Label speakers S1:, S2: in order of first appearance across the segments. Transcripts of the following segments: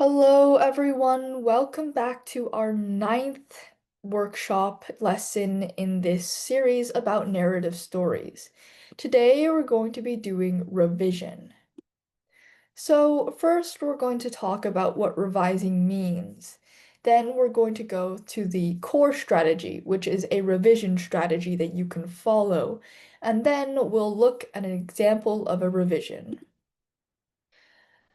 S1: Hello, everyone. Welcome back to our ninth workshop lesson in this series about narrative stories. Today, we're going to be doing revision. So, first, we're going to talk about what revising means. Then, we're going to go to the core strategy, which is a revision strategy that you can follow. And then, we'll look at an example of a revision.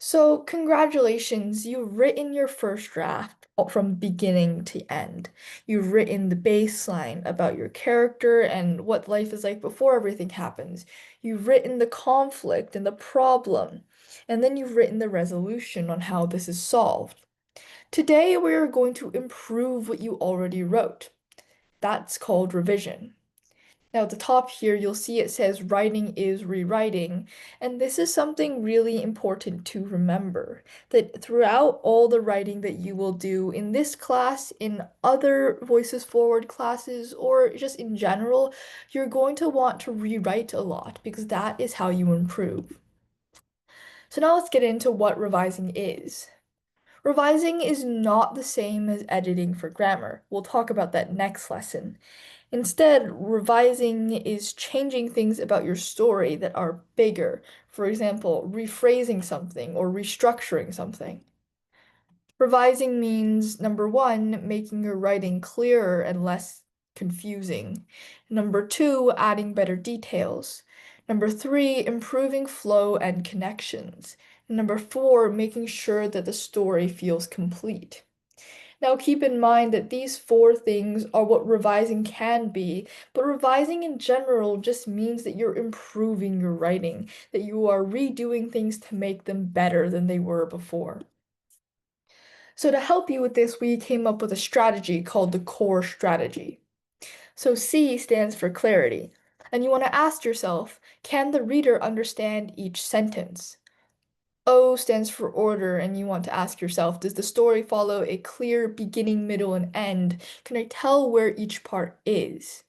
S1: So, congratulations, you've written your first draft from beginning to end. You've written the baseline about your character and what life is like before everything happens. You've written the conflict and the problem, and then you've written the resolution on how this is solved. Today, we are going to improve what you already wrote. That's called revision. Now, at the top here, you'll see it says writing is rewriting, and this is something really important to remember, that throughout all the writing that you will do in this class, in other Voices Forward classes, or just in general, you're going to want to rewrite a lot because that is how you improve. So now let's get into what revising is. Revising is not the same as editing for grammar. We'll talk about that next lesson. Instead, revising is changing things about your story that are bigger. For example, rephrasing something or restructuring something. Revising means number one, making your writing clearer and less confusing. Number two, adding better details. Number three, improving flow and connections. Number four, making sure that the story feels complete. Now, keep in mind that these four things are what revising can be, but revising in general just means that you're improving your writing, that you are redoing things to make them better than they were before. So, to help you with this, we came up with a strategy called the core strategy. So, C stands for clarity, and you want to ask yourself, can the reader understand each sentence? O stands for order, and you want to ask yourself, does the story follow a clear beginning, middle, and end? Can I tell where each part is?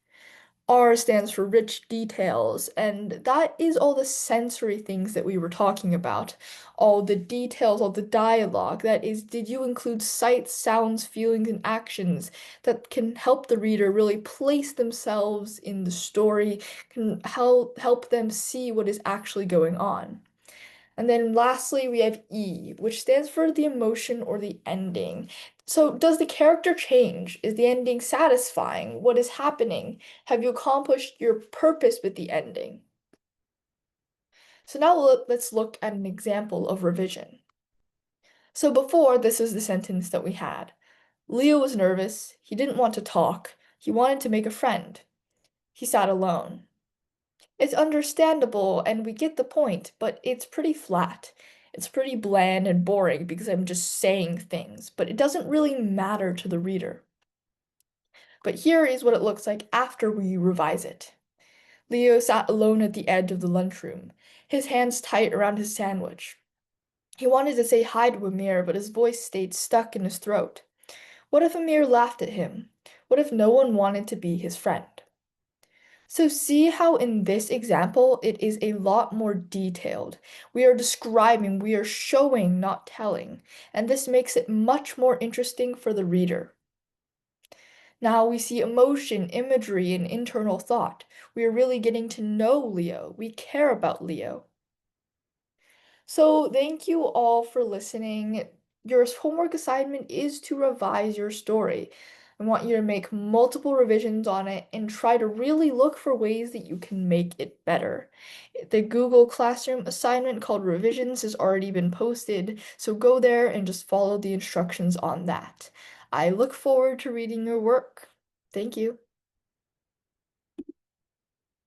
S1: R stands for rich details, and that is all the sensory things that we were talking about. All the details, all the dialogue. That is, did you include sights, sounds, feelings, and actions that can help the reader really place themselves in the story, can help them see what is actually going on? And then lastly, we have E, which stands for the emotion or the ending. So, does the character change? Is the ending satisfying? What is happening? Have you accomplished your purpose with the ending? So, now let's look at an example of revision. So, before, this is the sentence that we had. Leo was nervous. He didn't want to talk. He wanted to make a friend. He sat alone. It's understandable and we get the point, but it's pretty flat. It's pretty bland and boring because I'm just saying things, but it doesn't really matter to the reader. But here is what it looks like after we revise it. Leo sat alone at the edge of the lunchroom, his hands tight around his sandwich. He wanted to say hi to Amir, but his voice stayed stuck in his throat. What if Amir laughed at him? What if no one wanted to be his friend? So see how in this example it is a lot more detailed. We are describing, we are showing, not telling, and this makes it much more interesting for the reader. Now we see emotion, imagery, and internal thought. We are really getting to know Leo. We care about Leo. So thank you all for listening. Your homework assignment is to revise your story. I want you to make multiple revisions on it and try to really look for ways that you can make it better. The Google Classroom assignment called Revisions has already been posted, so go there and just follow the instructions on that. I look forward to reading your work. Thank you.